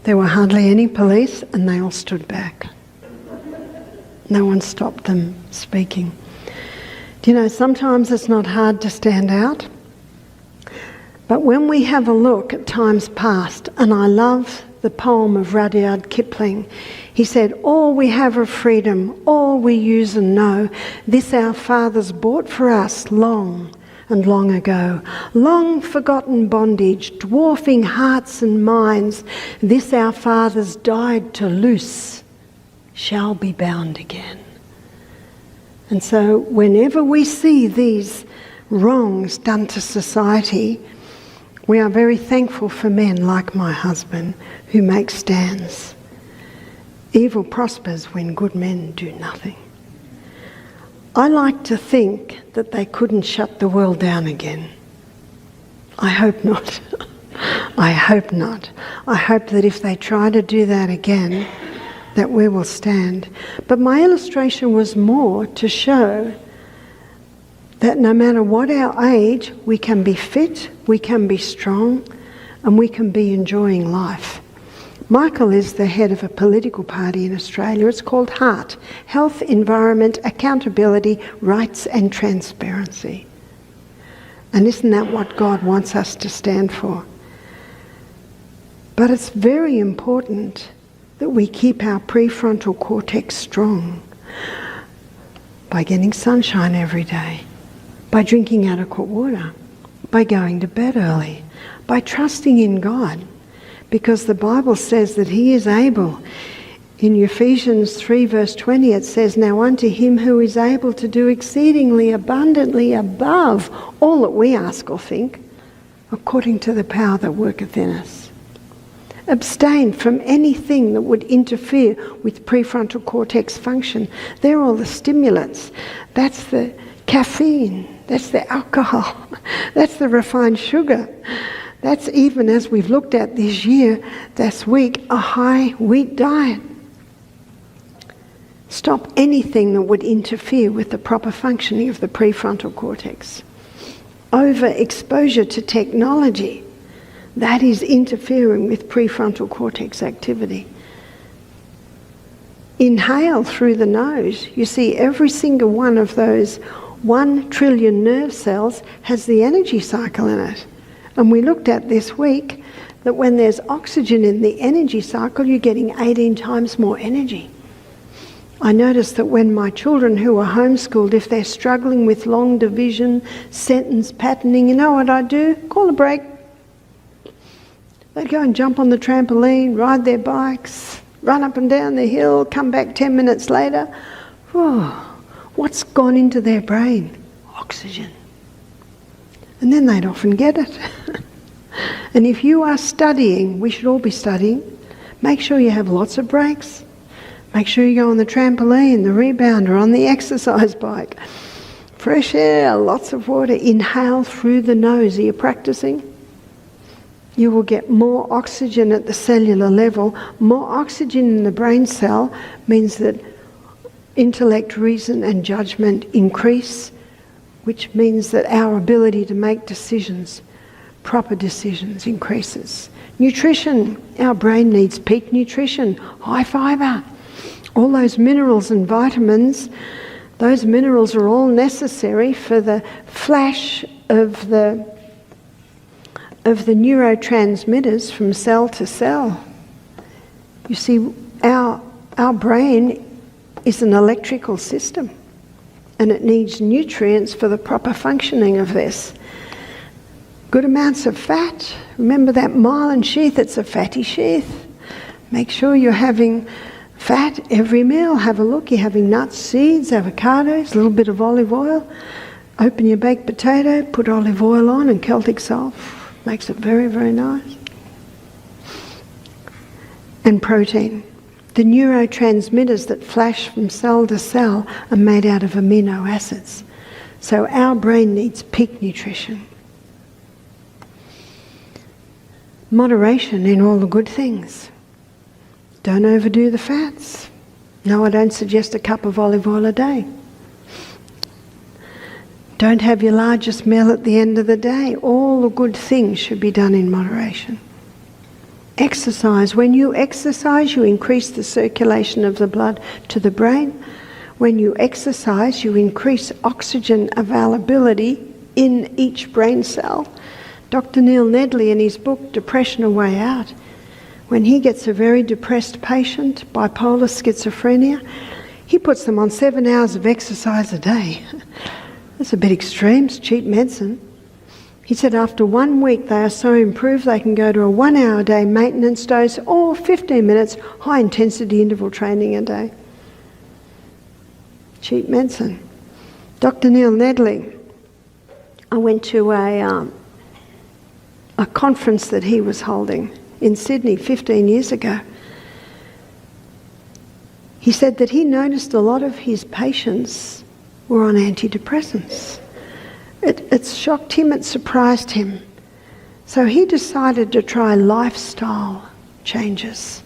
There were hardly any police and they all stood back. No one stopped them speaking. Do you know, sometimes it's not hard to stand out, but when we have a look at times past, and I love the poem of Rudyard Kipling. He said, "All we have of freedom, all we use and know, this our fathers bought for us long and long ago. Long forgotten bondage, dwarfing hearts and minds, this our fathers died to loose, shall be bound again." And so whenever we see these wrongs done to society, we are very thankful for men like my husband who make stands. Evil prospers when good men do nothing. I like to think that they couldn't shut the world down again. I hope not. I hope not. I hope that if they try to do that again, that we will stand. But my illustration was more to show that no matter what our age, we can be fit, we can be strong, and we can be enjoying life. Michael is the head of a political party in Australia. It's called HEART, Health, Environment, Accountability, Rights and Transparency. And isn't that what God wants us to stand for? But it's very important that we keep our prefrontal cortex strong by getting sunshine every day, by drinking adequate water, by going to bed early, by trusting in God, because the Bible says that He is able. In Ephesians 3 verse 20 it says, "Now unto Him who is able to do exceedingly abundantly above all that we ask or think, according to the power that worketh in us." Abstain from anything that would interfere with prefrontal cortex function. They're all the stimulants. That's the caffeine. That's the alcohol. That's the refined sugar. That's, even as we've looked at this year, this week, a high wheat diet. Stop anything that would interfere with the proper functioning of the prefrontal cortex. Overexposure to technology, that is interfering with prefrontal cortex activity. Inhale through the nose. You see, every single one of those 1 trillion nerve cells has the energy cycle in it. And we looked at this week that when there's oxygen in the energy cycle, you're getting 18 times more energy. I noticed that when my children who are homeschooled, if they're struggling with long division, sentence patterning, you know what I do? Call a break. They'd go and jump on the trampoline, ride their bikes, run up and down the hill, come back 10 minutes later. Oh, what's gone into their brain? Oxygen. And then they'd often get it. And if you are studying, we should all be studying, Make sure you have lots of breaks. Make sure you go on the trampoline, the rebounder, on the exercise bike. Fresh air, lots of water. Inhale through the nose. Are you practicing? You will get more oxygen at the cellular level. More oxygen in the brain cell means that intellect, reason and judgment increase, which means that our ability to make decisions, proper decisions, increases. Nutrition. Our brain needs peak nutrition, high fibre. All those minerals and vitamins, those minerals are all necessary for the flash of the neurotransmitters from cell to cell. You see, our brain is an electrical system, and it needs nutrients for the proper functioning of this. Good amounts of fat. Remember that myelin sheath, it's a fatty sheath. Make sure you're having fat every meal. Have a look. You're having nuts, seeds, avocados, a little bit of olive oil. Open your baked potato, put olive oil on and Celtic salt. Makes it very, very nice. And protein. The neurotransmitters that flash from cell to cell are made out of amino acids. So our brain needs peak nutrition. Moderation in all the good things. Don't overdo the fats. No, I don't suggest a cup of olive oil a day. Don't have your largest meal at the end of the day. All the good things should be done in moderation. Exercise. When you exercise, you increase the circulation of the blood to the brain. When you exercise, you increase oxygen availability in each brain cell. Dr. Neil Nedley, in his book, Depression: A Way Out, when he gets a very depressed patient, bipolar schizophrenia, he puts them on 7 hours of exercise a day. That's a bit extreme, it's cheap medicine. He said after 1 week they are so improved they can go to a 1 hour a day maintenance dose or 15 minutes high intensity interval training a day. Cheap medicine. Dr. Neil Nedley, I went to a conference that he was holding in Sydney 15 years ago. He said that he noticed a lot of his patients were on antidepressants. It shocked him, it surprised him. So he decided to try lifestyle changes.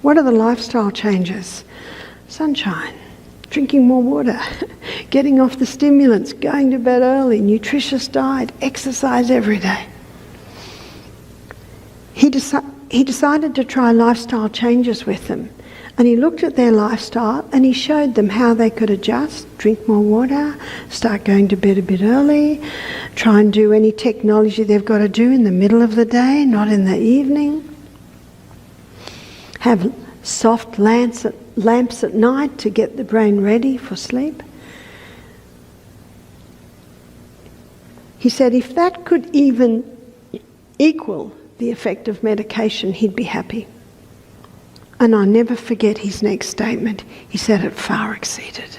What are the lifestyle changes? Sunshine, drinking more water, getting off the stimulants, going to bed early, nutritious diet, exercise every day. He decided to try lifestyle changes with them. And he looked at their lifestyle and he showed them how they could adjust, drink more water, start going to bed a bit early, try and do any technology they've got to do in the middle of the day, not in the evening. Have soft lamps at night to get the brain ready for sleep. He said if that could even equal the effect of medication, he'd be happy. And I'll never forget his next statement. He said it far exceeded.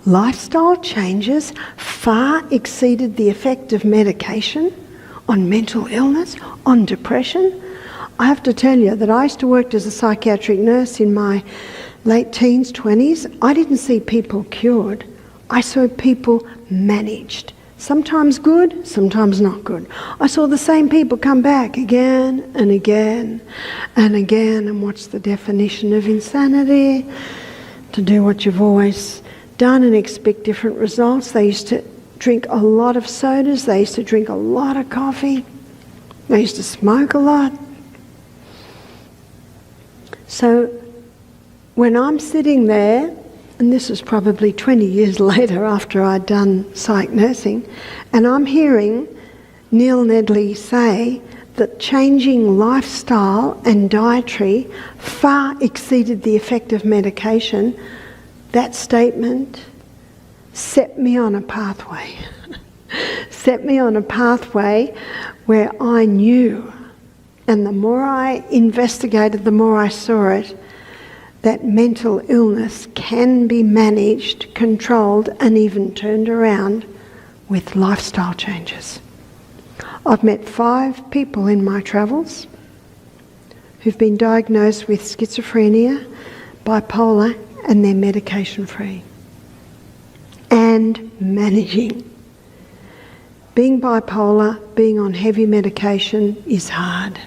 Lifestyle changes far exceeded the effect of medication on mental illness, on depression. I have to tell you that I used to work as a psychiatric nurse in my late teens, 20s. I didn't see people cured. I saw people managed. Sometimes good, sometimes not good. I saw the same people come back again and again and again. And what's the definition of insanity? To do what you've always done and expect different results. They used to drink a lot of sodas. They used to drink a lot of coffee. They used to smoke a lot. So when I'm sitting there, and this was probably 20 years later after I'd done psych nursing, and I'm hearing Neil Nedley say that changing lifestyle and dietary far exceeded the effect of medication. That statement set me on a pathway. Set me on a pathway where I knew, and the more I investigated, the more I saw it, that mental illness can be managed, controlled, and even turned around with lifestyle changes. I've met 5 people in my travels who've been diagnosed with schizophrenia, bipolar, and they're medication-free. And managing. Being bipolar, being on heavy medication is hard.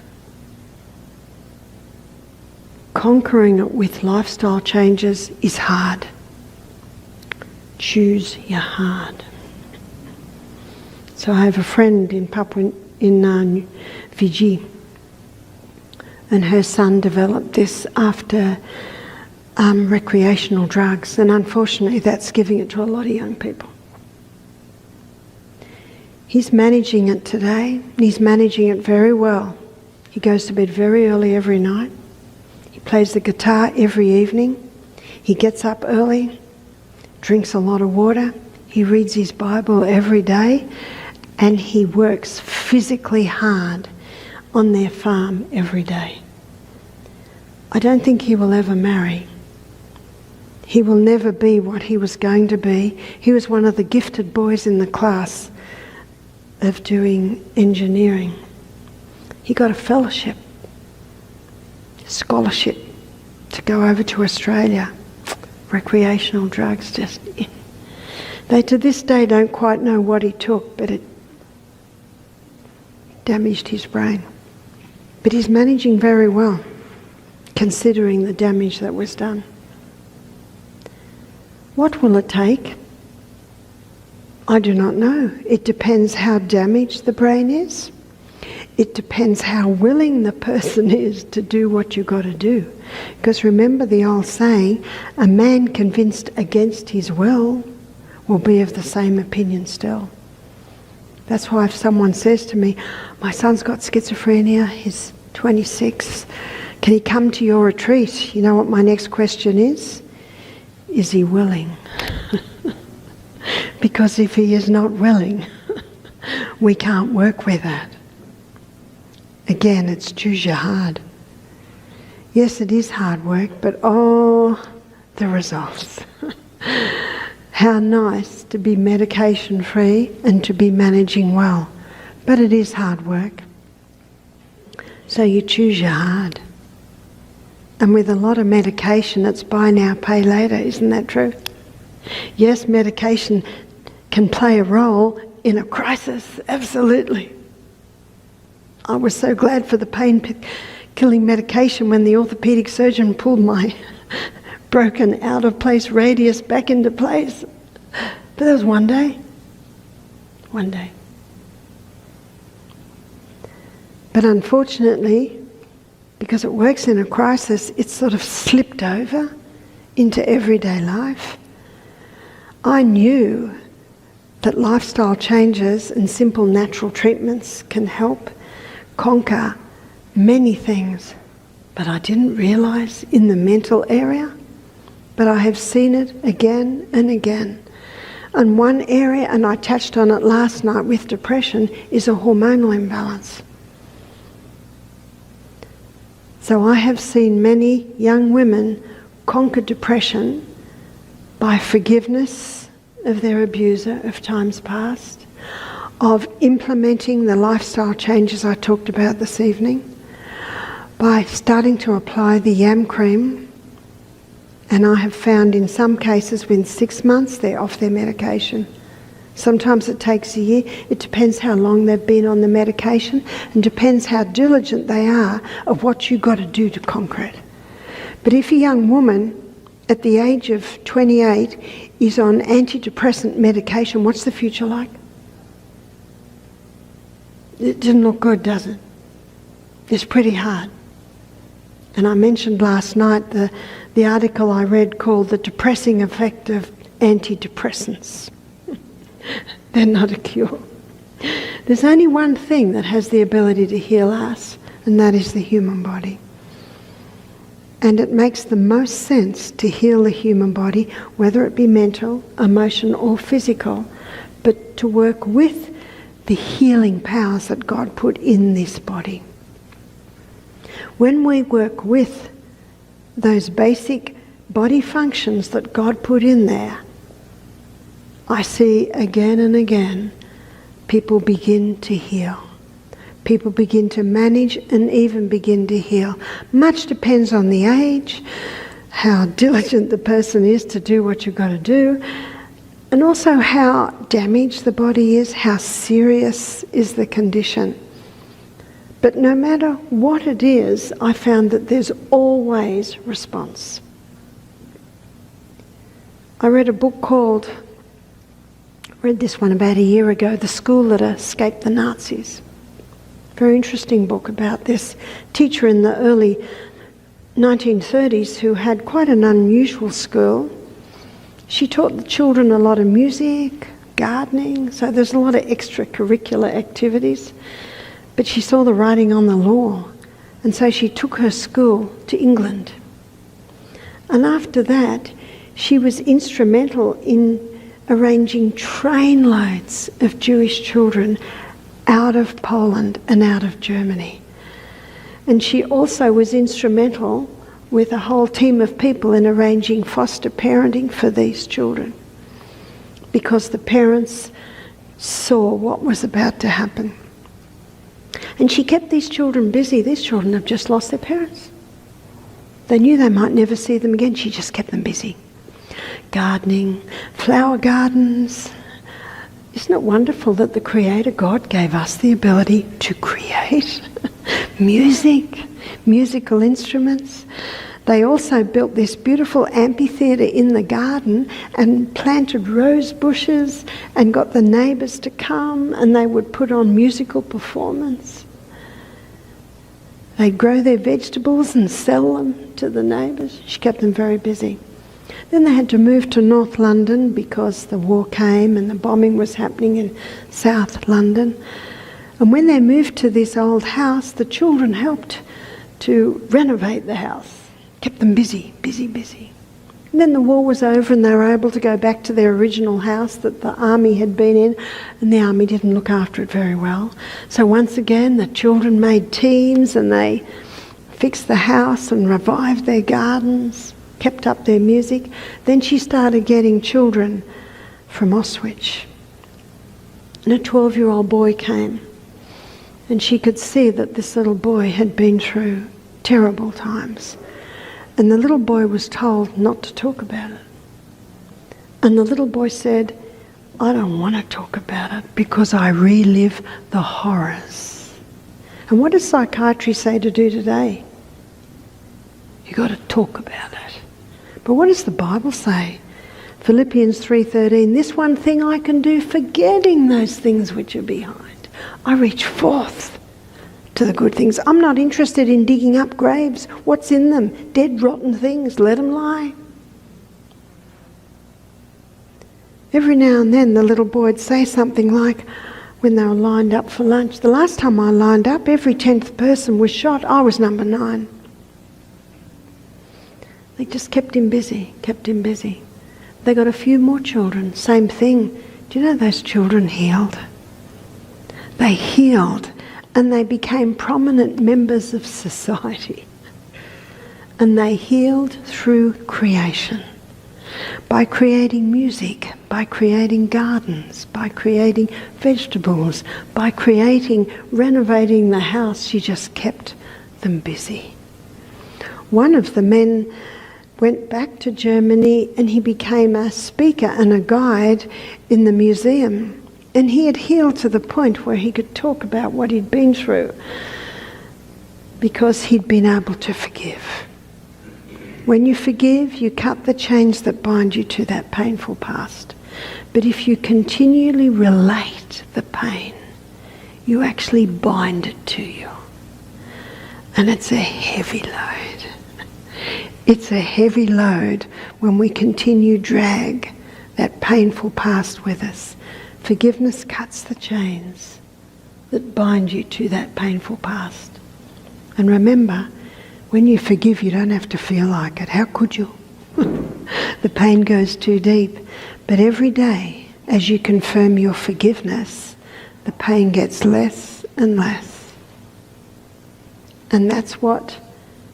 Conquering it with lifestyle changes is hard. Choose your hard. So I have a friend in Papua, in Fiji, and her son developed this after recreational drugs, and unfortunately that's giving it to a lot of young people. He's managing it today, and he's managing it very well. He goes to bed very early every night. He plays the guitar every evening. He gets up early, drinks a lot of water. He reads his Bible every day, and he works physically hard on their farm every day. I don't think he will ever marry. He will never be what he was going to be. He was one of the gifted boys in the class of doing engineering. He got a fellowship, scholarship to go over to Australia. Recreational drugs, just... They to this day don't quite know what he took, but it damaged his brain. But he's managing very well, considering the damage that was done. What will it take? I do not know. It depends how damaged the brain is. It depends how willing the person is to do what you've got to do. Because remember the old saying, a man convinced against his will be of the same opinion still. That's why if someone says to me, my son's got schizophrenia, he's 26, can he come to your retreat? You know what my next question is? Is he willing? Because if he is not willing, we can't work with that. Again, it's choose your hard. Yes, it is hard work, but oh, the results. How nice to be medication-free and to be managing well. But it is hard work. So you choose your hard. And with a lot of medication, it's buy now, pay later. Isn't that true? Yes, medication can play a role in a crisis, absolutely. I was so glad for the pain-killing medication when the orthopaedic surgeon pulled my broken out-of-place radius back into place. But that was one day. One day. But unfortunately, because it works in a crisis, it's sort of slipped over into everyday life. I knew that lifestyle changes and simple natural treatments can help conquer many things, but I didn't realise in the mental area. But I have seen it again and again. And one area, and I touched on it last night with depression, is a hormonal imbalance. So I have seen many young women conquer depression by forgiveness of their abuser of times past, of implementing the lifestyle changes I talked about this evening, by starting to apply the yam cream. And I have found in some cases within 6 months they're off their medication. Sometimes it takes a year. It depends how long they've been on the medication and depends how diligent they are of what you've got to do to conquer it. But if a young woman at the age of 28 is on antidepressant medication, what's the future like? It doesn't look good, does it? It's pretty hard. And I mentioned last night the article I read called The Depressing Effect of Antidepressants. They're not a cure. There's only one thing that has the ability to heal us, and that is the human body. And it makes the most sense to heal the human body, whether it be mental, emotional, or physical, but to work with the healing powers that God put in this body. When we work with those basic body functions that God put in there, I see again and again people begin to heal. People begin to manage and even begin to heal. Much depends on the age, how diligent the person is to do what you've got to do, and also how damaged the body is, how serious is the condition. But no matter what it is, I found that there's always response. I read this one about a year ago, The School That Escaped the Nazis. Very interesting book about this teacher in the early 1930s who had quite an unusual school. She taught the children a lot of music, gardening, so there's a lot of extracurricular activities. But she saw the writing on the wall, and so she took her school to England. And after that, she was instrumental in arranging trainloads of Jewish children out of Poland and out of Germany. And she also was instrumental with a whole team of people in arranging foster parenting for these children, because the parents saw what was about to happen. And she kept these children busy. These children have just lost their parents. They knew they might never see them again. She just kept them busy. Gardening, flower gardens. Isn't it wonderful that the Creator God gave us the ability to create music, musical instruments? They also built this beautiful amphitheatre in the garden and planted rose bushes and got the neighbours to come, and they would put on musical performance. They'd grow their vegetables and sell them to the neighbours. She kept them very busy. Then they had to move to North London because the war came and the bombing was happening in South London. And when they moved to this old house, the children helped to renovate the house. Kept them busy, busy, busy. And then the war was over and they were able to go back to their original house that the army had been in, and the army didn't look after it very well. So once again, the children made teams and they fixed the house and revived their gardens, kept up their music. Then she started getting children from Auschwitz. And a 12-year-old boy came, and she could see that this little boy had been through terrible times. And the little boy was told not to talk about it. And the little boy said, I don't want to talk about it because I relive the horrors. And what does psychiatry say to do today? You've got to talk about it. But what does the Bible say? Philippians 3:13, this one thing I can do, forgetting those things which are behind. I reach forth to the good things. I'm not interested in digging up graves. What's in them? Dead, rotten things. Let them lie. Every now and then the little boy would say something like, when they were lined up for lunch, the last time I lined up, every 10th person was shot. I was number 9. They just kept him busy, kept him busy. They got a few more children, same thing. Do you know those children healed? They healed and they became prominent members of society. And they healed through creation. By creating music, by creating gardens, by creating vegetables, by renovating the house, she just kept them busy. One of the men went back to Germany and he became a speaker and a guide in the museum. And he had healed to the point where he could talk about what he'd been through because he'd been able to forgive. When you forgive, you cut the chains that bind you to that painful past. But if you continually relate the pain, you actually bind it to you. And it's a heavy load. It's a heavy load when we continue drag that painful past with us. Forgiveness cuts the chains that bind you to that painful past. And remember, when you forgive, you don't have to feel like it. How could you? The pain goes too deep. But every day, as you confirm your forgiveness, the pain gets less and less. And that's what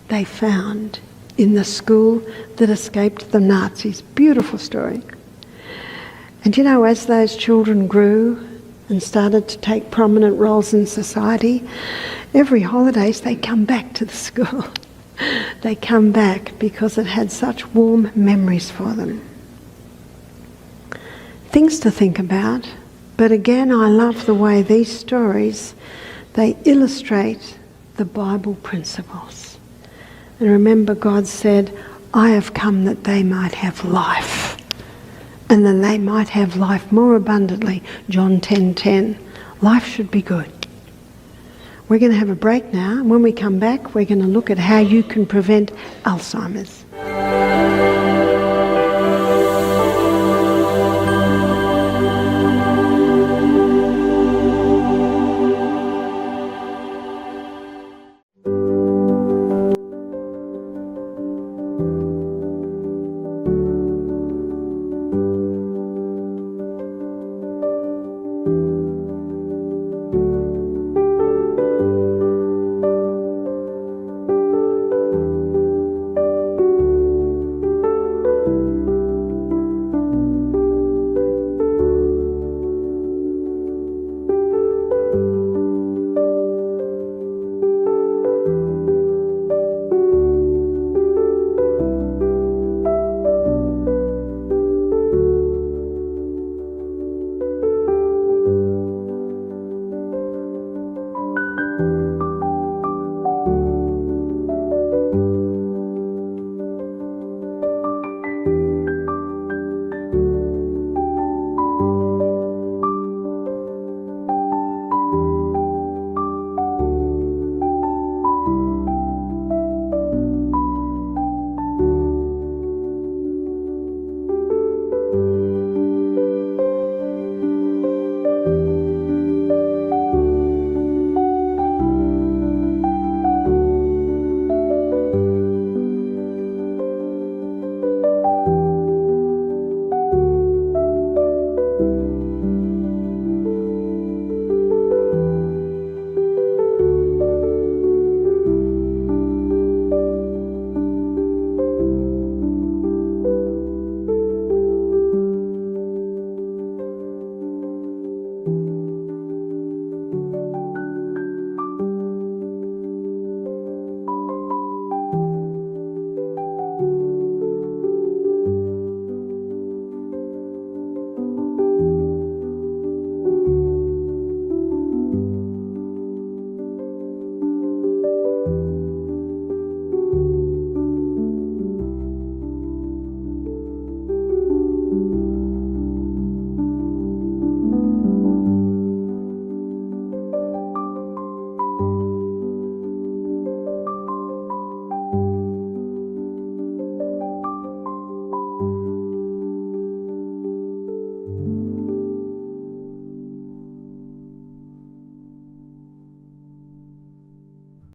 they found in the school that escaped the Nazis. Beautiful story. And you know, as those children grew and started to take prominent roles in society. Every holidays they come back to the school. They come back because it had such warm memories for them. Things to think about, but again I love the way these stories, they illustrate the Bible principles. And remember, God said, I have come that they might have life, and then they might have life more abundantly. John 10:10. Life should be good. We're going to have a break now, and when we come back we're going to look at how you can prevent Alzheimer's.